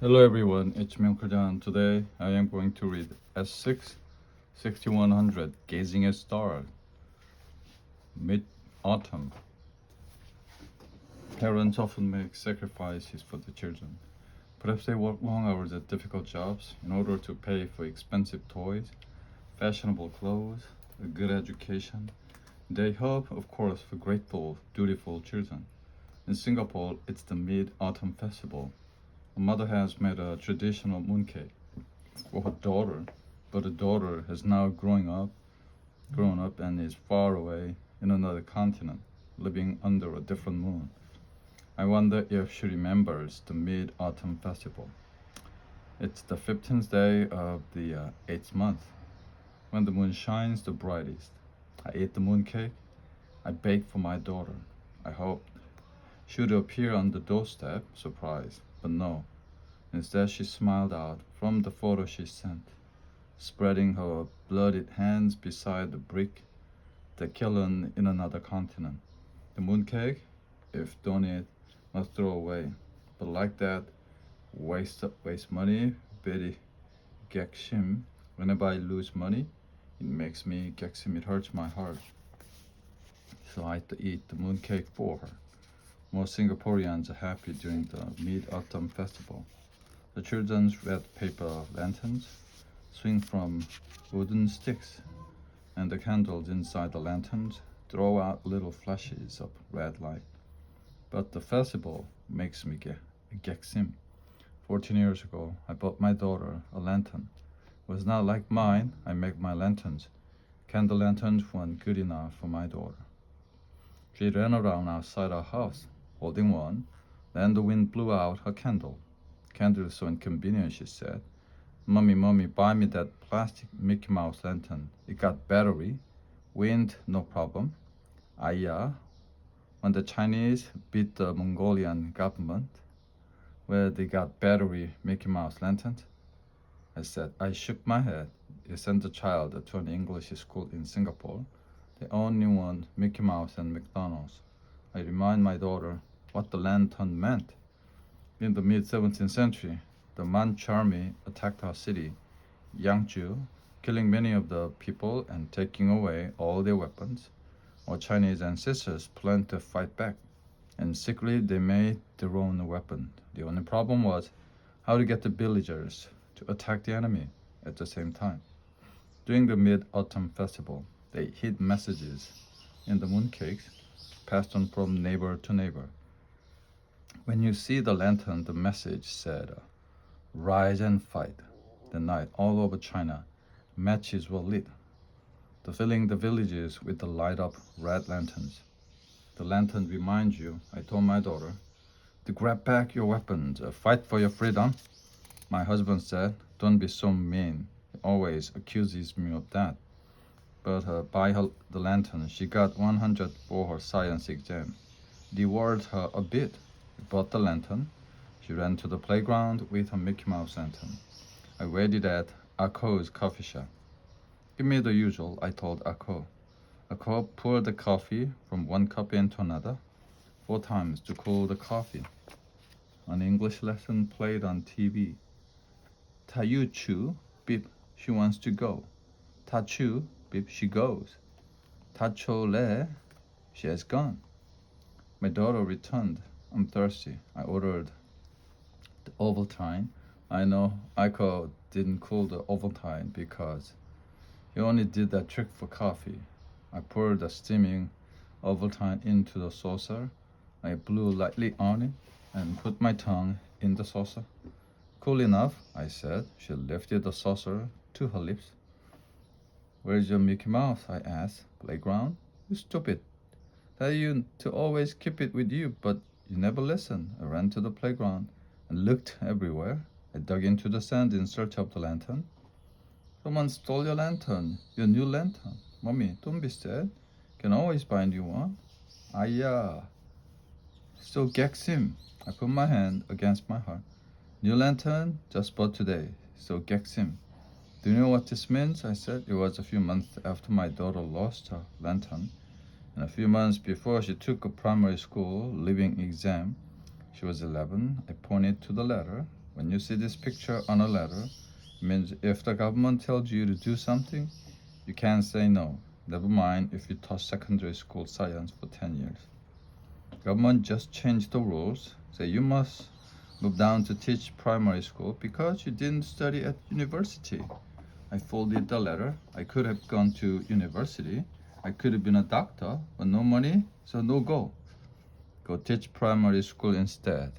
Hello everyone, it's Myung-Jan. Today I am going to read S6 6100 Gazing at Stars, Mid-Autumn. Parents often make sacrifices for the children. Perhaps they work long hours at difficult jobs in order to pay for expensive toys, fashionable clothes, a good education. They hope, of course, for grateful, dutiful children. In Singapore, it's the Mid-Autumn Festival. A mother has made a traditional mooncake for her daughter, but the daughter has now grown up and is far away in another continent, living under a different moon. I wonder if she remembers the Mid-Autumn Festival. It's the 15th day of the 8th month, when the moon shines the brightest. I ate the mooncake I baked for my daughter. I hoped she would appear on the doorstep, surprised, but no. Instead, she smiled out from the photo she sent, spreading her bloodied hands beside the brick, the kiln in another continent. The mooncake, if don't eat, must throw away. But like that, waste money, very gekshim. Whenever I lose money, it makes me gekshim. It hurts my heart. So I had to eat the mooncake for her. Most Singaporeans are happy during the Mid-Autumn Festival. The children's red paper lanterns swing from wooden sticks, and the candles inside the lanterns throw out little flashes of red light. But the festival makes me geksim. 14 years ago, I bought my daughter a lantern. It was not like mine. I make my lanterns. Candle lanterns weren't good enough for my daughter. She ran around outside our house, holding one. Then the wind blew out her candle. Candle is so inconvenient, she said. Mommy, buy me that plastic Mickey Mouse lantern. It got battery. Wind, no problem. Yeah. When the Chinese beat the Mongolian government, where they got battery Mickey Mouse lanterns, I said. I shook my head. I sent the child to an English school in Singapore. They only want Mickey Mouse and McDonald's. I remind my daughter what the lantern meant. In the mid-17th century, the Manchu army attacked our city, Yangzhou, killing many of the people and taking away all their weapons. Our Chinese ancestors planned to fight back, and secretly they made their own weapon. The only problem was how to get the villagers to attack the enemy at the same time. During the Mid-Autumn Festival, they hid messages in the mooncakes, passed on from neighbor to neighbor. When you see the lantern, the message said, "Rise and fight." The night, all over China, matches were lit, filling the villages with the light-up red lanterns. The lantern reminds you, I told my daughter, to grab back your weapons, fight for your freedom. My husband said, don't be so mean. He always accuses me of that. But by the lantern, she got 100 for her science exam. Reward her a bit. We bought the lantern. She ran to the playground with her Mickey Mouse lantern. I waited at Ako's coffee shop. Give me the usual, I told Ako. Ako poured the coffee from one cup into another 4 times to cool the coffee. An English lesson played on TV. Tayu Chu, beep, she wants to go. Ta Chu, beep, she goes. Ta Cho Le, she has gone. My daughter returned. I'm thirsty. I ordered the Ovaltine. I know Aiko didn't cool the Ovaltine because he only did that trick for coffee. I poured the steaming Ovaltine into the saucer. I blew lightly on it and put my tongue in the saucer. Cool enough, I said. She lifted the saucer to her lips. Where's your Mickey Mouse? I asked. Playground? You stupid. Tell you to always keep it with you, but you never listen. I ran to the playground and looked everywhere. I dug into the sand in search of the lantern. Someone stole your lantern, your new lantern. Mommy, don't be sad. Can always buy a new one. Yeah. So Geksim. I put my hand against my heart. New lantern, just bought today. So Geksim. Do you know what this means? I said. It was a few months after my daughter lost her lantern. And a few months before she took a primary school leaving exam. She was 11. I pointed to the letter. When you see this picture on a letter, it means if the government tells you to do something, you can't say no. Never mind if you taught secondary school science for 10 years. Government just changed the rules. Say you must move down to teach primary school because you didn't study at university. I folded the letter. I could have gone to university. I could have been a doctor, but no money, so no go. Go teach primary school instead.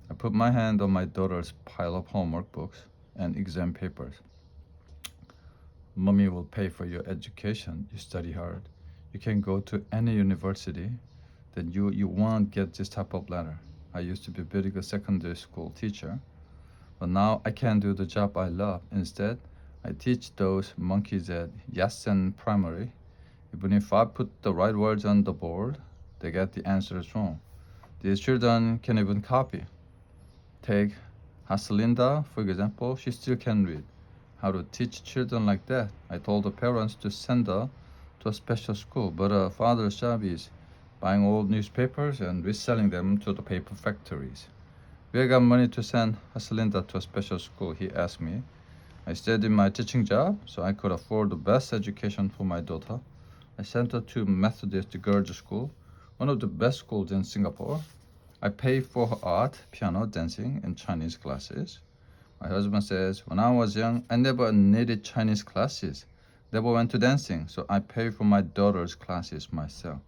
I put my hand on my daughter's pile of homework books and exam papers. Mommy will pay for your education. You study hard. You can go to any university. Then you won't get this type of letter. I used to be a very good secondary school teacher, but now I can't do the job I love. Instead, I teach those monkeys at Yasen Primary. Even if I put the right words on the board, they get the answers wrong. These children can even copy. Take Haslinda, for example, she still can read. How to teach children like that? I told the parents to send her to a special school, but her father's job is buying old newspapers and reselling them to the paper factories. Where I got money to send Haslinda to a special school, he asked me. I stayed in my teaching job so I could afford the best education for my daughter. I sent her to Methodist Girls' School, one of the best schools in Singapore. I paid for her art, piano, dancing, and Chinese classes. My husband says, when I was young, I never needed Chinese classes. Never went to dancing, so I paid for my daughter's classes myself.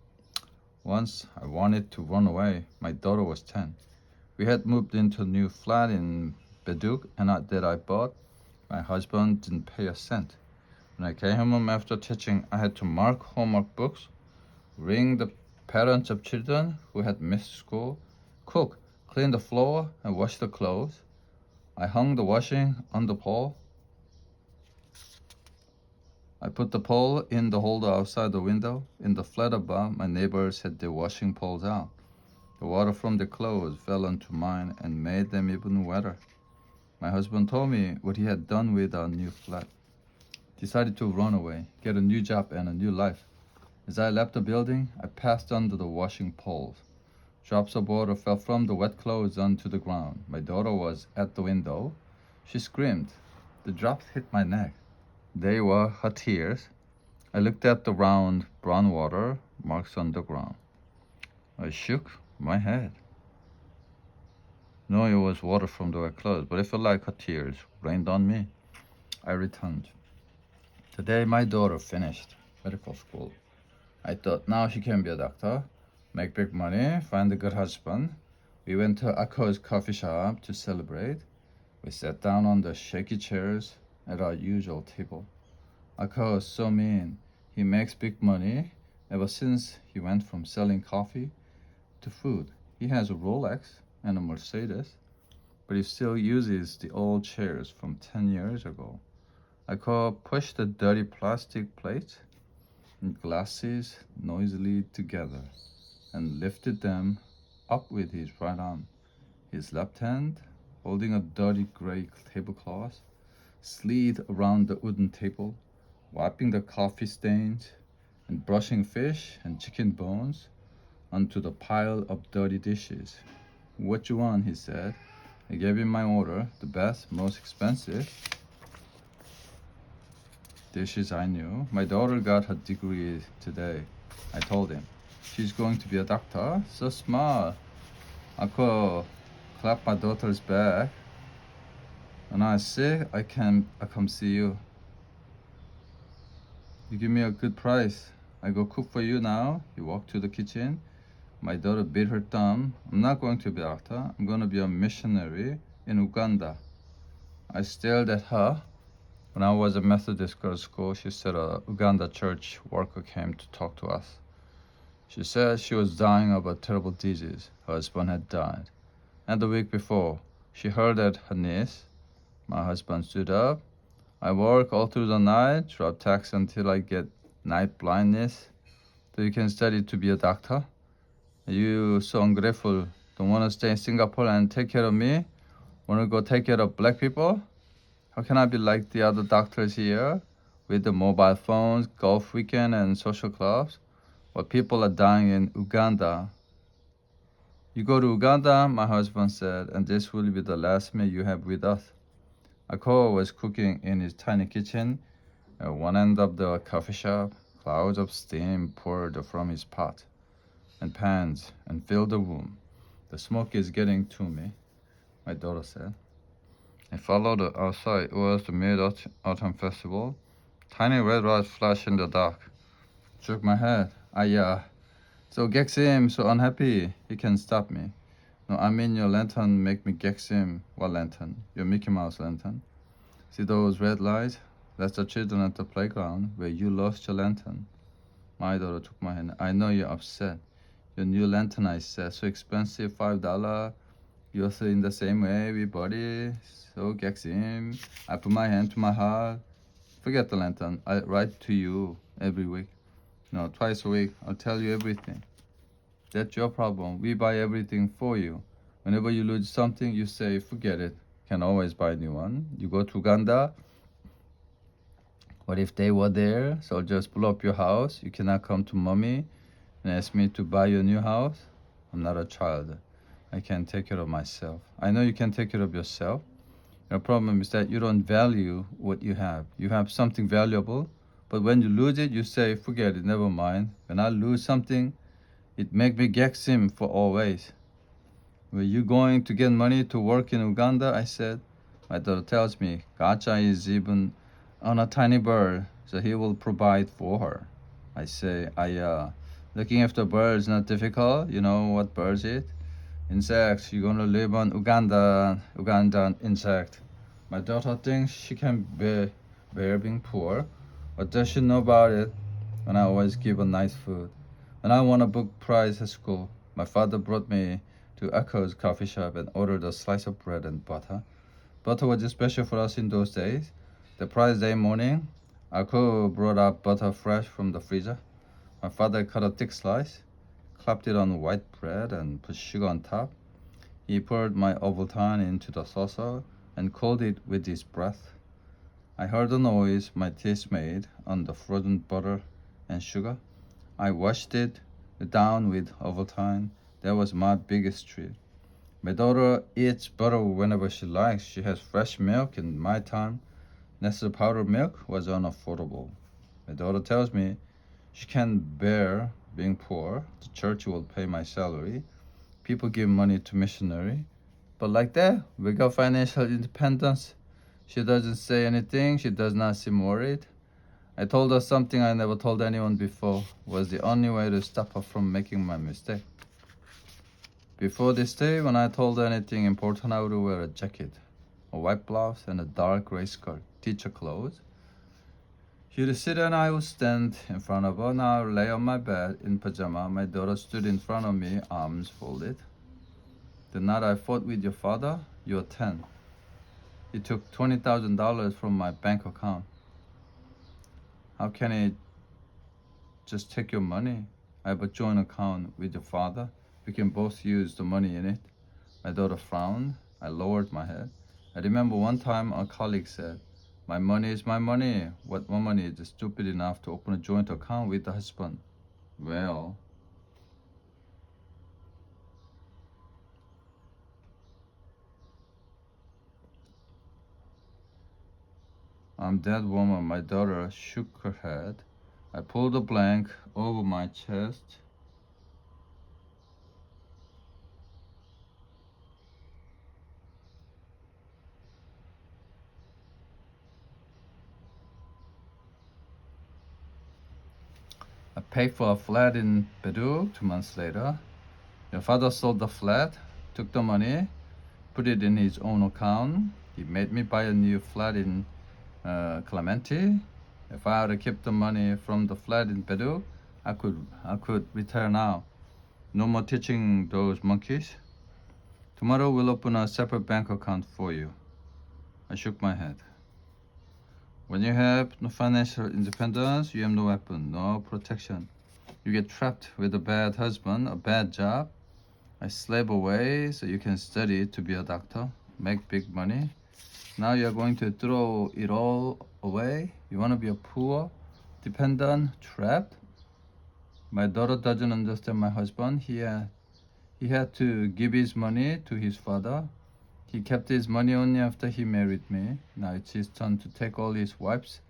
Once I wanted to run away. My daughter was 10. We had moved into a new flat in Beduk that I bought. My husband didn't pay a cent. When I came home after teaching, I had to mark homework books, ring the parents of children who had missed school, cook, clean the floor, and wash the clothes. I hung the washing on the pole. I put the pole in the holder outside the window. In the flat above, my neighbors had their washing poles out. The water from their clothes fell onto mine and made them even wetter. My husband told me what he had done with our new flat. Decided to run away, get a new job and a new life. As I left the building, I passed under the washing poles. Drops of water fell from the wet clothes onto the ground. My daughter was at the window. She screamed. The drops hit my neck. They were her tears. I looked at the round brown water marks on the ground. I shook my head. No, it was water from the wet clothes, but it felt like her tears rained on me. I returned. Today my daughter finished medical school. I thought now she can be a doctor, make big money, find a good husband. We went to Akko's coffee shop to celebrate. We sat down on the shaky chairs at our usual table. Akko is so mean. He makes big money ever since he went from selling coffee to food. He has a Rolex and a Mercedes, but he still uses the old chairs from 10 years ago. Akko pushed the dirty plastic plates and glasses noisily together and lifted them up with his right arm. His left hand, holding a dirty gray tablecloth, slid around the wooden table, wiping the coffee stains and brushing fish and chicken bones onto the pile of dirty dishes. What you want, he said. I gave him my order, the best, most expensive dishes I knew. My daughter got her degree today, I told him. She's going to be a doctor, so smart. Akko clapped my daughter's back. When I'm sick, I come see you. You give me a good price. I go cook for you now. He walked to the kitchen. My daughter bit her thumb. I'm not going to be a doctor. I'm going to be a missionary in Uganda. I stared at her. When I was at Methodist Girls' School, she said a Uganda church worker came to talk to us. She said she was dying of a terrible disease. Her husband had died. And the week before, she heard at her niece. My husband stood up. I work all through the night, drive taxi until I get night blindness, so you can study to be a doctor. You so ungrateful. Don't want to stay in Singapore and take care of me? Want to go take care of black people? How can I be like the other doctors here with the mobile phones, golf weekend, and social clubs? While people are dying in Uganda, You go to Uganda, my husband said, and this will be the last meal you have with us. Akoa was cooking in his tiny kitchen at one end of the coffee shop. Clouds of steam poured from his pot and pans and filled the room. The smoke is getting to me, my daughter said. I followed her outside. It was the Mid-Autumn Festival. Tiny red lights flashed in the dark. Shook my head. So Gexim, so unhappy. He can stop me. No, I mean your lantern make me Gexim. What lantern? Your Mickey Mouse lantern. See those red lights? That's the children at the playground where you lost your lantern. My daughter took my hand. I know you're upset. Your new lantern, I said, so expensive, $5. You're also in the same way, everybody. So Gexim. I put my hand to my heart. Forget the lantern. I write to you every week. No, twice a week. I'll tell you everything. That's your problem. We buy everything for you. Whenever you lose something, you say, forget it. Can always buy a new one. You go to Uganda. What if they were there? So just blow up your house. You cannot come to mommy and ask me to buy you a new house. I'm not a child. I can take care of myself. I know you can take care of yourself. Your problem is that you don't value what you have. You have something valuable, but when you lose it, you say, forget it, never mind. When I lose something, it make me Gexim for always. Were you going to get money to work in Uganda? I said. My daughter tells me, Gacha is even on a tiny bird, so he will provide for her. I say, looking after birds not difficult. You know what birds eat? Insects. You're gonna live on Ugandan insect. My daughter thinks she can bear being poor. What does she know about it? When I always give her nice food. When I won a book prize at school, my father brought me to Echo's coffee shop and ordered a slice of bread and butter. Butter was special for us in those days. The prize day morning, Echo brought up butter fresh from the freezer. My father cut a thick slice, clapped it on white bread, and put sugar on top. He poured my Ovaltine into the saucer and cooled it with his breath. I heard the noise my teeth made on the frozen butter and sugar. I washed it down with Ovaltine. That was my biggest treat. My daughter eats butter whenever she likes. She has fresh milk. In my time, Nestle powdered milk was unaffordable. My daughter tells me she can bear being poor. The church will pay my salary. People give money to missionary. But like that, we got financial independence. She doesn't say anything. She does not seem worried. I told her something I never told anyone before. Was the only way to stop her from making my mistake. Before this day, when I told her anything important, I would wear a jacket, a white blouse, and a dark gray skirt, teacher clothes. She would sit and I would stand in front of her. Now I would lay on my bed in pajama. My daughter stood in front of me, arms folded. The night I fought with your father, you were 10. He took $20,000 from my bank account. How can he just take your money? I have a joint account with your father. We can both use the money in it. My daughter frowned. I lowered my head. I remember one time a colleague said, my money is my money. What woman is stupid enough to open a joint account with the husband? Well, I'm that woman. My daughter shook her head. I pulled a blanket over my chest. I paid for a flat in Peru 2 months later. Your father sold the flat, took the money, put it in his own account. He made me buy a new flat in Clementi. If I had kept the money from the flat in Peru, I could retire now. No more teaching those monkeys. Tomorrow we'll open a separate bank account for you. I shook my head. When you have no financial independence, you have no weapon, no protection. You get trapped with a bad husband, a bad job. I slave away so you can study to be a doctor, make big money. Now you're going to throw it all away? You want to be a poor, dependent, trapped? My daughter doesn't understand my husband. He He had to give his money to his father. He kept his money only after he married me. Now it's his turn to take all his wife's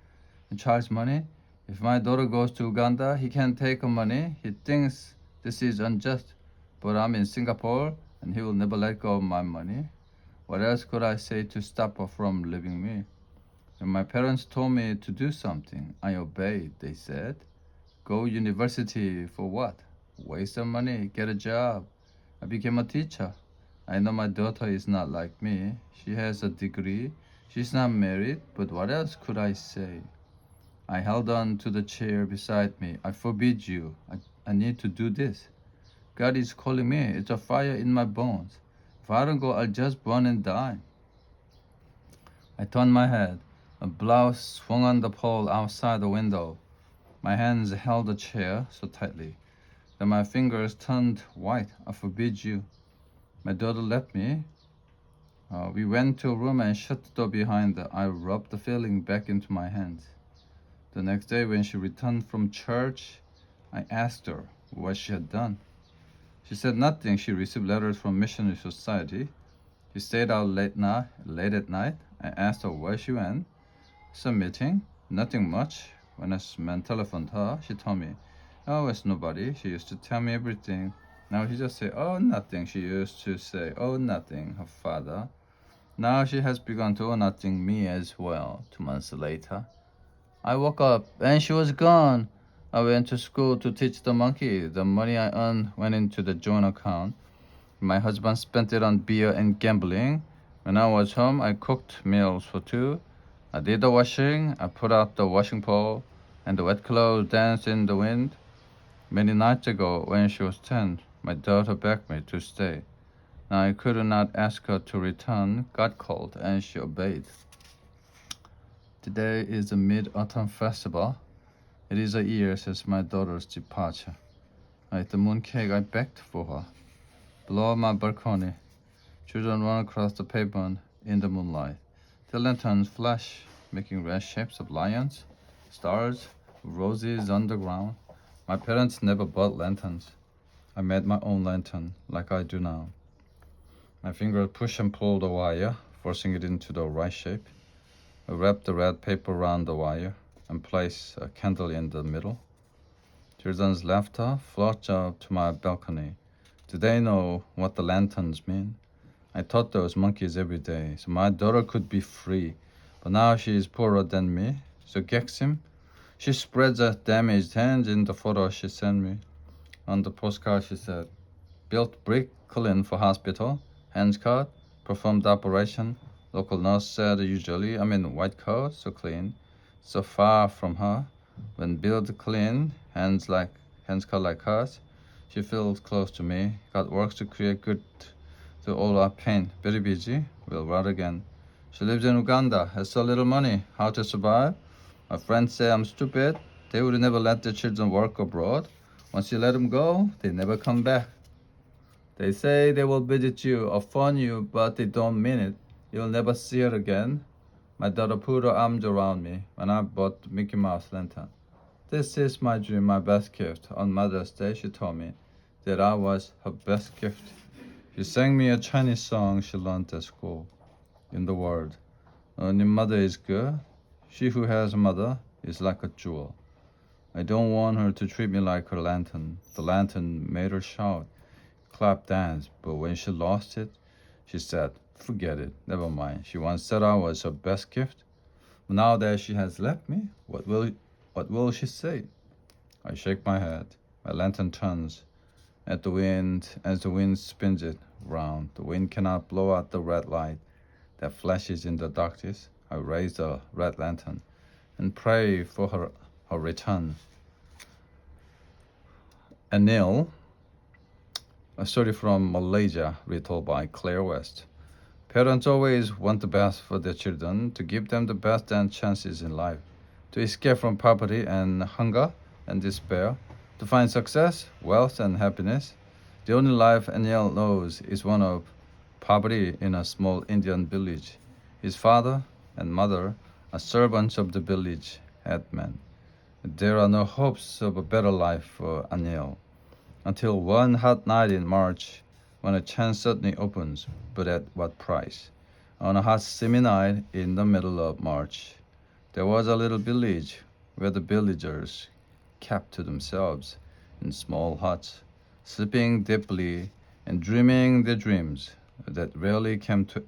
and child's money. If my daughter goes to Uganda, he can take her money. He thinks this is unjust. But I'm in Singapore and he will never let go of my money. What else could I say to stop her from leaving me? When my parents told me to do something, I obeyed. They said, go university for what? Waste some money, get a job. I became a teacher. I know my daughter is not like me. She has a degree. She's not married, but what else could I say? I held on to the chair beside me. I forbid you. I need to do this. God is calling me. It's a fire in my bones. If I don't go, I'll just burn and die. I turned my head. A blouse swung on the pole outside the window. My hands held the chair so tightly that my fingers turned white. I forbid you. My daughter left me. We went to a room and shut the door behind her. I rubbed the feeling back into my hands. The next day, when she returned from church, I asked her what she had done. She said nothing. She received letters from Missionary Society. She stayed out late at night. I asked her where she went. Some meeting. Nothing much. When a man telephoned her, she told me, oh, it's nobody. She used to tell me everything. Now she just say, oh, nothing. She used to say, oh, nothing, her father. Now she has begun to, oh, nothing, me as well. 2 months later, I woke up and she was gone. I went to school to teach the monkey. The money I earned went into the joint account. My husband spent it on beer and gambling. When I was home, I cooked meals for two. I did the washing. I put out the washing pole, and the wet clothes danced in the wind. Many nights ago, when she was 10, my daughter begged me to stay. Now I could not ask her to return. God called, and she obeyed. Today is the Mid-Autumn Festival. It is a year since my daughter's departure. I ate the mooncake I baked for her. Below my balcony, children run across the pavement in the moonlight. The lanterns flash, making red shapes of lions, stars, roses on the ground. My parents never bought lanterns. I made my own lantern, like I do now. My fingers push and pull the wire, forcing it into the right shape. I wrap the red paper around the wire and place a candle in the middle. Children's laughter floats up to my balcony. Do they know what the lanterns mean? I taught those monkeys every day, so my daughter could be free. But now she is poorer than me, so Gexim. She spreads her damaged hands in the photo she sent me. On the postcard she said, built brick, clean for hospital, hands cut, performed operation. Local nurse said usually I'm in white coat, so clean, so far from her. When built clean, hands cut like hers, she feels close to me. God works to create good to all our pain. Very busy, will run again. She lives in Uganda, has so little money. How to survive? My friends say I'm stupid. They would never let their children work abroad. Once you let them go, they never come back. They say they will visit you or phone you, but they don't mean it. You'll never see her again. My daughter put her arms around me when I bought the Mickey Mouse lantern. This is my dream, my best gift. On Mother's Day, she told me that I was her best gift. She sang me a Chinese song she learned at school. In the word, only mother is good. She who has a mother is like a jewel. I don't want her to treat me like her lantern. The lantern made her shout, clap, dance, but when she lost it, she said, forget it, never mind. She once said I was her best gift. Now that she has left me, what will she say? I shake my head. My lantern turns at the wind as the wind spins it round. The wind cannot blow out the red light that flashes in the darkness. I raise the red lantern and pray for her return. Anil, a story from Malaysia, retold by Claire West. Parents always want the best for their children, to give them the best and chances in life, to escape from poverty and hunger and despair, to find success, wealth, and happiness. The only life Anil knows is one of poverty in a small Indian village. His father and mother are servants of the village headman. There are no hopes of a better life for Anil until one hot night in March, when a chance suddenly opens, but at what price? On a hot summer night in the middle of March, there was a little village where the villagers kept to themselves in small huts, sleeping deeply and dreaming their dreams that rarely came to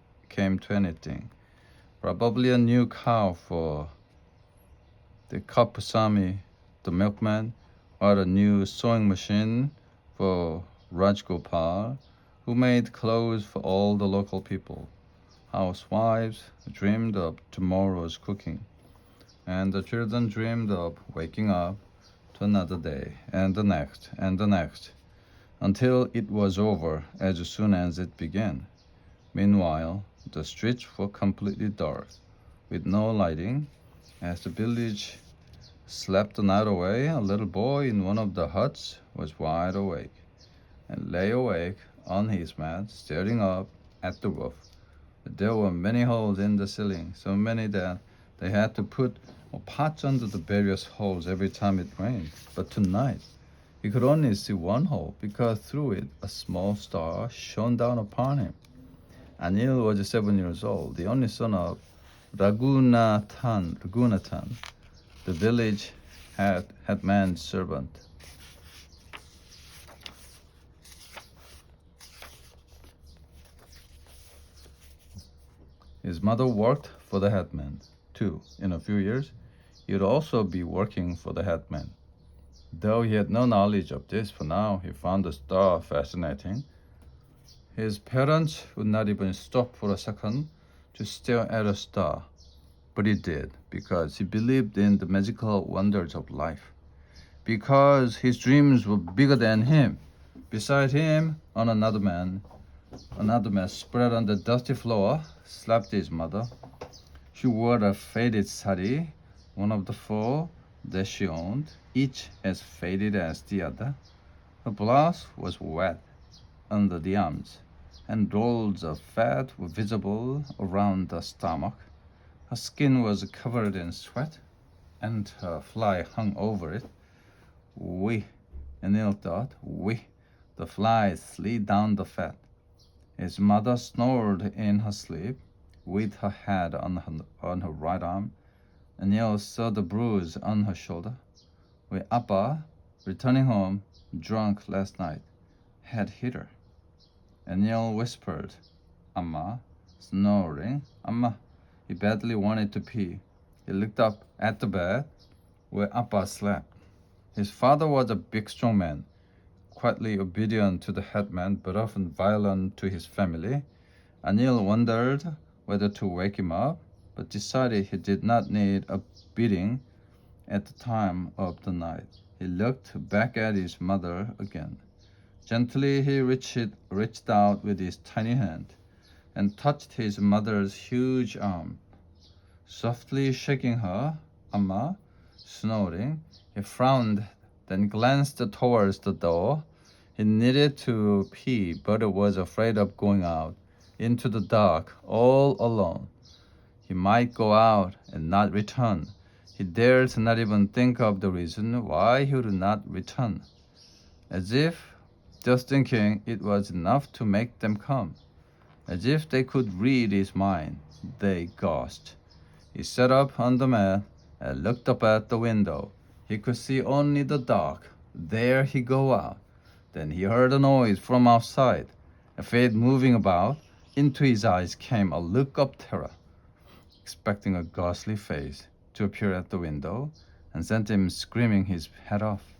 anything. Probably a new cow for the Kapusami, the milkman, or a new sewing machine for Rajgopal, who made clothes for all the local people. Housewives dreamed of tomorrow's cooking, and the children dreamed of waking up to another day, and the next, until it was over as soon as it began. Meanwhile, the streets were completely dark, with no lighting. As the village slept the night away, a little boy in one of the huts was wide awake, and lay awake on his mat, staring up at the roof. There were many holes in the ceiling, so many that they had to put pots under the various holes every time it rained. But tonight, he could only see one hole because through it a small star shone down upon him. Anil was 7 years old, the only son of Raghunathan, the village headman's servant. His mother worked for the headman, too. In a few years, he would also be working for the headman. Though he had no knowledge of this for now, he found the star fascinating. His parents would not even stop for a second to stare at a star, but he did because he believed in the magical wonders of life. Because his dreams were bigger than him. Beside him, on another mat spread on the dusty floor, slept his mother. She wore a faded sari, one of the four that she owned, each as faded as the other. Her blouse was wet under the arms, and rolls of fat were visible around the stomach. Her skin was covered in sweat, and her fly hung over it. Anil thought, the fly slid down the fat. His mother snored in her sleep, with her head on her right arm. Anil saw the bruise on her shoulder. Appa, returning home, drunk last night, had hit her. Anil whispered, Amma, snoring. Amma, he badly wanted to pee. He looked up at the bed where Appa slept. His father was a big, strong man, quietly obedient to the headman, but often violent to his family. Anil wondered whether to wake him up, but decided he did not need a beating at the time of the night. He looked back at his mother again. Gently he reached out with his tiny hand and touched his mother's huge arm. Softly shaking her, Amma, snoring, he frowned, then glanced towards the door. He needed to pee, but was afraid of going out into the dark all alone. He might go out and not return. He dared not even think of the reason why he would not return. As if just thinking it was enough to make them come. As if they could read his mind, they gasped. He sat up on the mat and looked up at the window. He could see only the dark. There he go out. Then he heard a noise from outside. A fate moving about. Into his eyes came a look of terror, expecting a ghastly face to appear at the window and sent him screaming his head off.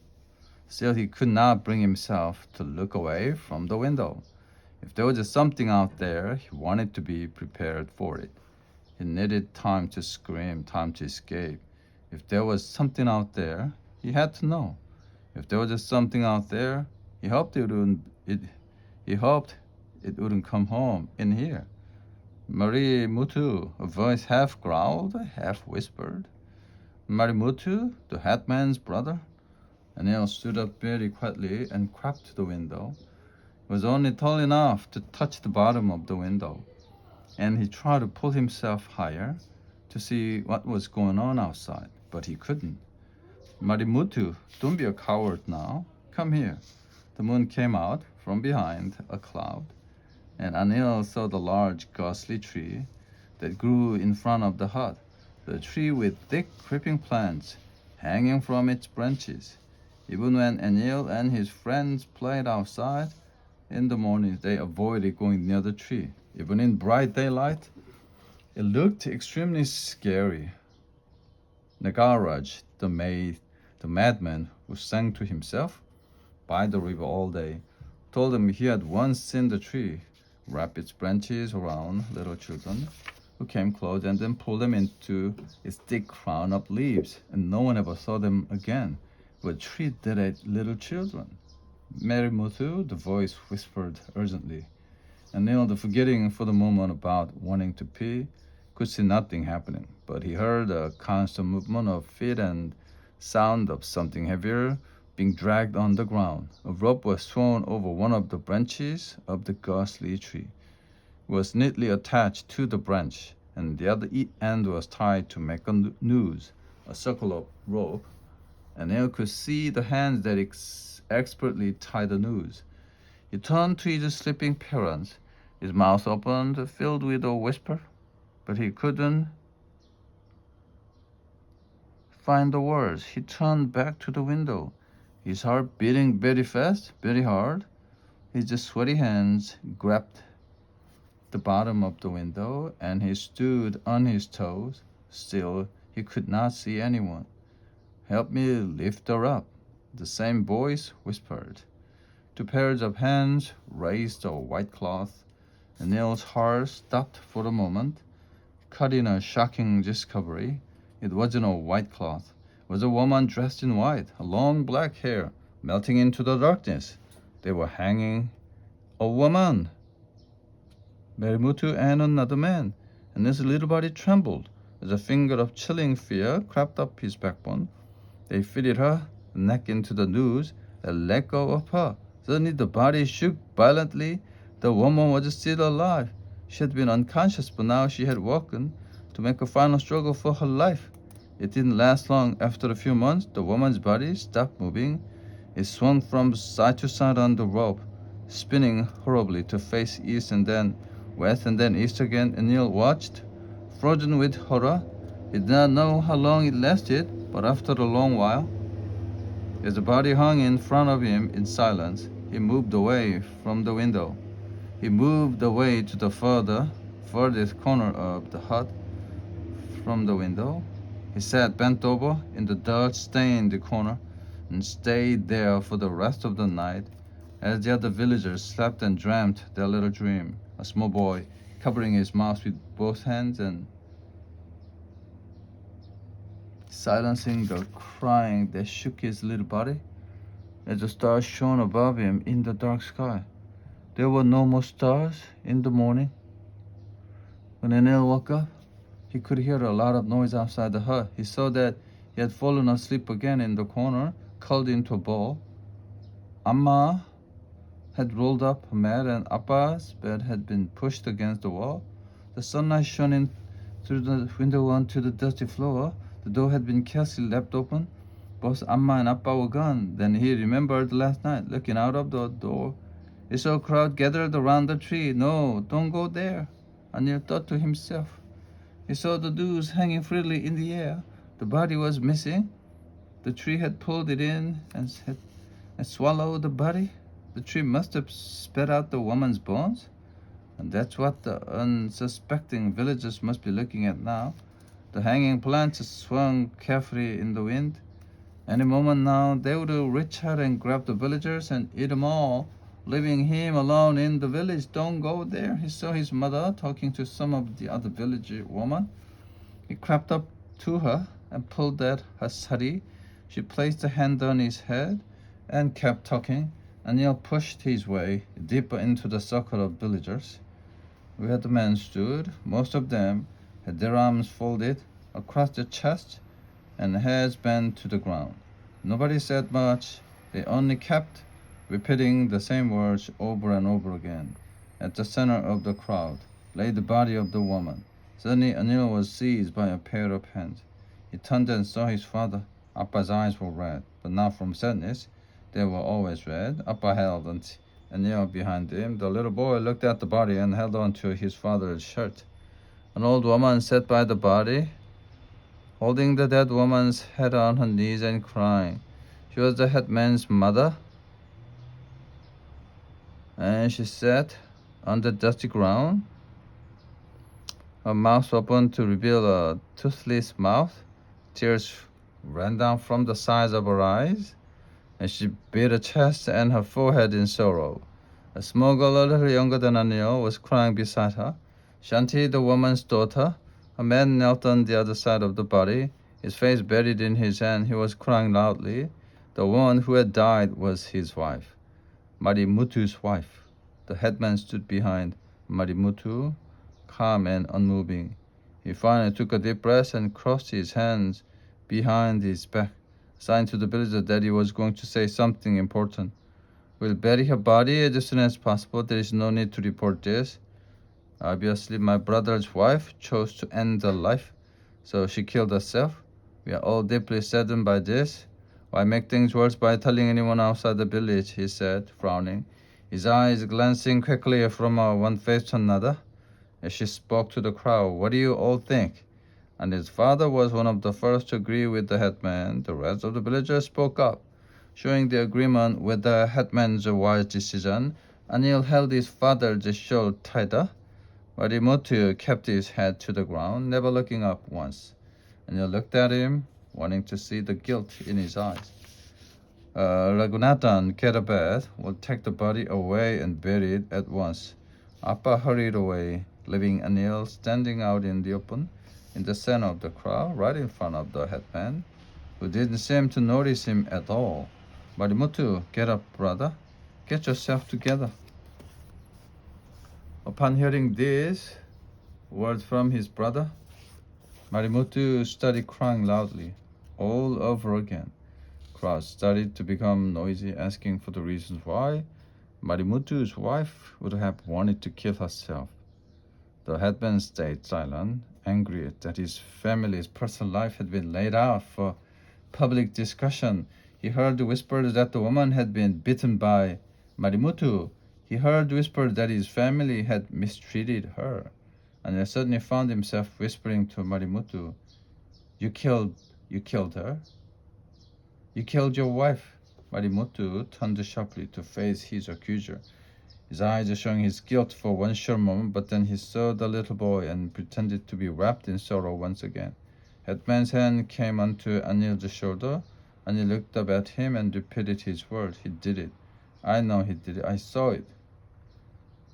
Still, he could not bring himself to look away from the window. If there was something out there, he wanted to be prepared for it. He needed time to scream, time to escape. If there was something out there, he had to know. If there was something out there, he hoped it wouldn't come home in here. Marie Mutu, a voice half growled, half whispered. Marie Mutu, the headman's brother? Anil stood up very quietly and crept to the window. It was only tall enough to touch the bottom of the window, and he tried to pull himself higher to see what was going on outside, but he couldn't. Marimutu, don't be a coward now. Come here. the moon came out from behind a cloud, and Anil saw the large ghostly tree that grew in front of the hut, the tree with thick creeping plants hanging from its branches. Even when Anil and his friends played outside in the morning, they avoided going near the tree. Even in bright daylight, it looked extremely scary. Nagaraj, the madman who sang to himself by the river all day, told him he had once seen the tree wrap its branches around little children who came close and then pull them into its thick crown of leaves, and no one ever saw them again. But tree that ate little children. Mary Muthu, the voice whispered urgently. And Neil, forgetting for the moment about wanting to pee, could see nothing happening, but he heard a constant movement of feet and sound of something heavier being dragged on the ground. A rope was thrown over one of the branches of the ghostly tree. It was neatly attached to the branch, and the other end was tied to make a noose, a circle of rope, and Neil could see the hands that expertly tied the noose. He turned to his sleeping parents, his mouth opened, filled with a whisper, but he couldn't find the words. He turned back to the window, his heart beating very fast, very hard. His sweaty hands grabbed the bottom of the window, and he stood on his toes. Still, he could not see anyone. "Help me lift her up," the same voice whispered. Two pairs of hands raised a white cloth, and Neil's heart stopped for a moment, caught in a shocking discovery. It wasn't a white cloth. It was a woman dressed in white, her long black hair melting into the darkness. They were hanging a woman, Merimutu, and another man, and his little body trembled as a finger of chilling fear crept up his backbone. They fitted her neck into the noose and let go of her. Suddenly the body shook violently. The woman was still alive. She had been unconscious, but now she had woken to make a final struggle for her life. It didn't last long. After a few months, the woman's body stopped moving. It swung from side to side on the rope, spinning horribly to face east and then west and then east again, and Neil watched, frozen with horror. He did not know how long it lasted, but after a long while, as the body hung in front of him in silence, he moved away from the window. He moved away to the furthest corner of the hut from the window. He sat bent over in the dirt-stained corner and stayed there for the rest of the night as the other villagers slept and dreamt their little dream. A small boy covering his mouth with both hands and silencing the crying that shook his little body as the stars shone above him in the dark sky. There were no more stars in the morning. When Anil woke up, he could hear a lot of noise outside the hut. He saw that he had fallen asleep again in the corner, curled into a ball. Amma had rolled up her mat, and Appa's bed had been pushed against the wall. The sunlight shone in through the window onto the dusty floor. The door had been carefully left open. Both Amma and Appa were gone. Then he remembered last night, looking out of the door. He saw a crowd gathered around the tree. "No, don't go there," Anil thought to himself. He saw the noose hanging freely in the air. The body was missing. The tree had pulled it in and swallowed the body. The tree must have spat out the woman's bones. And that's what the unsuspecting villagers must be looking at now. The hanging plants swung carefully in the wind. Any moment now, they would reach out and grab the villagers and eat them all, leaving him alone in the village. "Don't go there," he saw his mother talking to some of the other village women. He crept up to her and pulled at her sari. She placed a hand on his head and kept talking. Anil pushed his way deeper into the circle of villagers, where the men stood. Most of them had their arms folded across their chests and heads bent to the ground. Nobody said much. They only kept repeating the same words over and over again. At the center of the crowd lay the body of the woman. Suddenly Anil was seized by a pair of hands. He turned and saw his father. Appa's eyes were red, but not from sadness. They were always red. Appa held Anil behind him. The little boy looked at the body and held on to his father's shirt. An old woman sat by the body, holding the dead woman's head on her knees and crying. She was the headman's mother, and she sat on the dusty ground, her mouth open to reveal a toothless mouth. Tears ran down from the sides of her eyes, and she beat her chest and her forehead in sorrow. A small girl a little younger than Anil was crying beside her. Shanti, the woman's daughter. A man knelt on the other side of the body, his face buried in his hand. He was crying loudly. The woman who had died was his wife, Marimutu's wife. The headman stood behind Marimutu, calm and unmoving. He finally took a deep breath and crossed his hands behind his back, a sign to the villager that he was going to say something important. We'll bury her body as soon as possible. There is no need to report this. Obviously, my brother's wife chose to end her life, so she killed herself. We are all deeply saddened by this. Why make things worse by telling anyone outside the village, he said, frowning, his eyes glancing quickly from one face to another. As she spoke to the crowd, what do you all think? And his father was one of the first to agree with the headman. The rest of the villagers spoke up, showing their agreement with the headman's wise decision. Anil held his father's shoulder tighter. Marimutu kept his head to the ground, never looking up once. Anil looked at him, wanting to see the guilt in his eyes. Raghunathan, get a bed. We'll take the body away and bury it at once. Appa hurried away, leaving Anil standing out in the open, in the center of the crowd, right in front of the headman, who didn't seem to notice him at all. Marimutu, get up, brother. Get yourself together. Upon hearing these words from his brother, Marimutu started crying loudly, all over again. Crowds started to become noisy, asking for the reasons why Marimutu's wife would have wanted to kill herself. The headman stayed silent, angry that his family's personal life had been laid out for public discussion. He heard whispers that the woman had been bitten by Marimutu. He heard whispers that his family had mistreated her, and he suddenly found himself whispering to Marimutu, You killed her? You killed your wife?" Marimutu turned sharply to face his accuser, his eyes showing his guilt for one short moment, but then he saw the little boy and pretended to be wrapped in sorrow once again. Headman's hand came onto Anil's shoulder. Anil looked up at him and repeated his words. He did it. I know he did it. I saw it.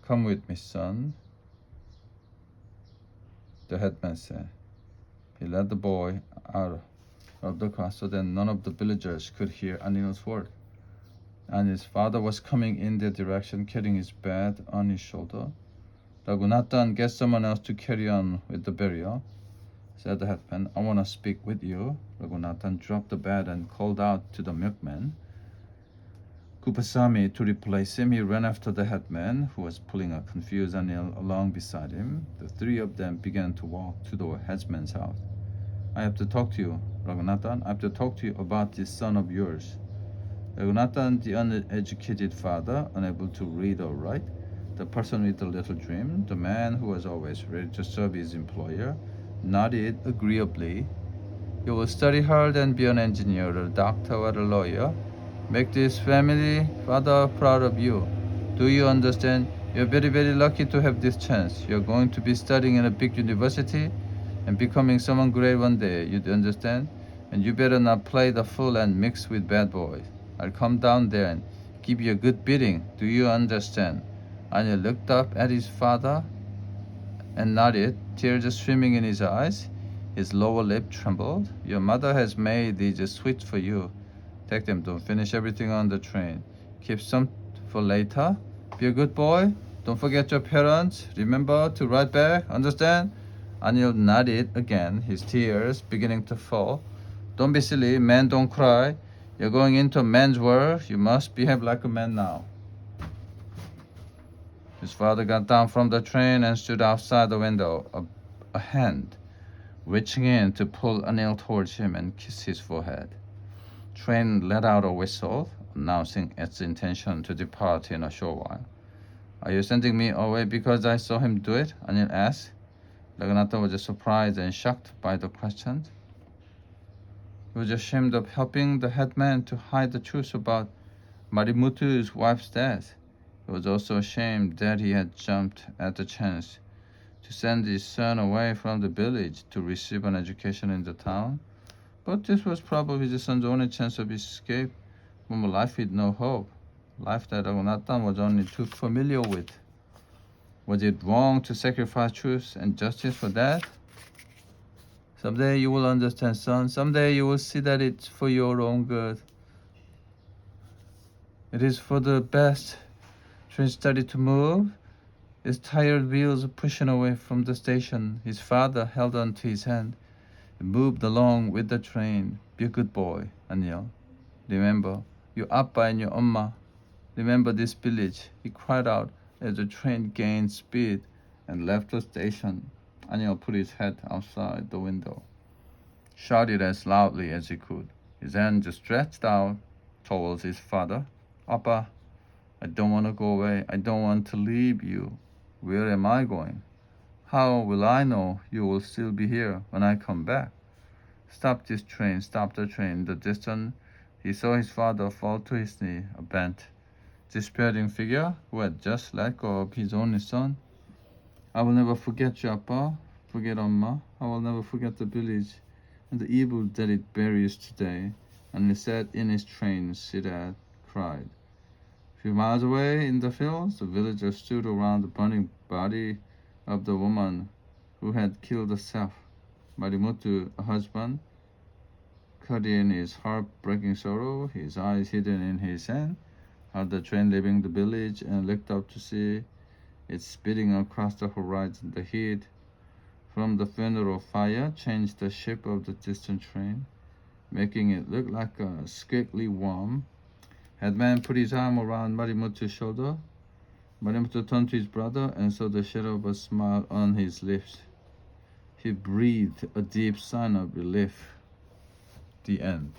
Come with me, son, the headman said. He led the boy out of the car so that none of the villagers could hear Anil's word. Anil's father was coming in their direction, carrying his bed on his shoulder. Raghunathan, get someone else to carry on with the burial, said the headman. I want to speak with you. Raghunathan dropped the bed and called out to the milkman, Kupasamy, to replace him. He ran after the headman, who was pulling a confused Anil along beside him. The three of them began to walk to the headman's house. I have to talk to you, Raghunathan. I have to talk to you about this son of yours. Raghunathan, the uneducated father, unable to read or write, the person with the little dream, the man who was always ready to serve his employer, nodded agreeably. You will study hard and be an engineer, a doctor, or a lawyer. Make this family, father, proud of you. Do you understand? You're very, very lucky to have this chance. You're going to be studying in a big university and becoming someone great one day. You understand? And you better not play the fool and mix with bad boys. I'll come down there and give you a good beating. Do you understand? Anil looked up at his father and nodded, tears swimming in his eyes. His lower lip trembled. Your mother has made these sweets for you. Take them. Don't finish everything on the train. Keep some for later. Be a good boy. Don't forget your parents. Remember to write back. Understand? Anil nodded again, his tears beginning to fall. Don't be silly. Men don't cry. You're going into a man's world. You must behave like a man now. His father got down from the train and stood outside the window, a hand reaching in to pull Anil towards him and kiss his forehead. Train let out a whistle. announcing its intention to depart in a short while. Are you sending me away because I saw him do it? Anil asked. Raghunatha was surprised and shocked by the question. He was ashamed of helping the headman to hide the truth about Marimuthu's wife's death. He was also ashamed that he had jumped at the chance to send his son away from the village to receive an education in the town. But this was probably his son's only chance of escape from a life with no hope, life that Raghunathan was only too familiar with. Was it wrong to sacrifice truth and justice for that? Someday you will understand, son. Someday you will see that it's for your own good. It is for the best. Train started to move, his tired wheels pushing away from the station. His father held on to his hand and moved along with the train. Be a good boy, Anil. Remember, your Appa and your Amma. Remember this village, he cried out as the train gained speed and left the station. Anil put his head outside the window, shouted as loudly as he could, his hands stretched out towards his father. Appa, I don't want to go away. I don't want to leave you. Where am I going? How will I know you will still be here when I come back? Stop this train, stop the train. In the distance, he saw his father fall to his knee, a bent, despairing figure who had just let go of his only son. I will never forget you, Appa. Forget Amma. I will never forget the village and the evil that it buries today. And he sat in his train, Siddharth cried. A few miles away in the fields, the villagers stood around the burning body of the woman who had killed herself. Marimuthu, a husband, cut in his heartbreaking sorrow, his eyes hidden in his hand, heard the train leaving the village and looked up to see it speeding across the horizon. The heat from the funeral fire changed the shape of the distant train, making it look like a squiggly worm. Headman put his arm around Marimuthu's shoulder. Marimuthu turned to his brother and saw the shadow of a smile on his lips. He breathed a deep sigh of relief. The end.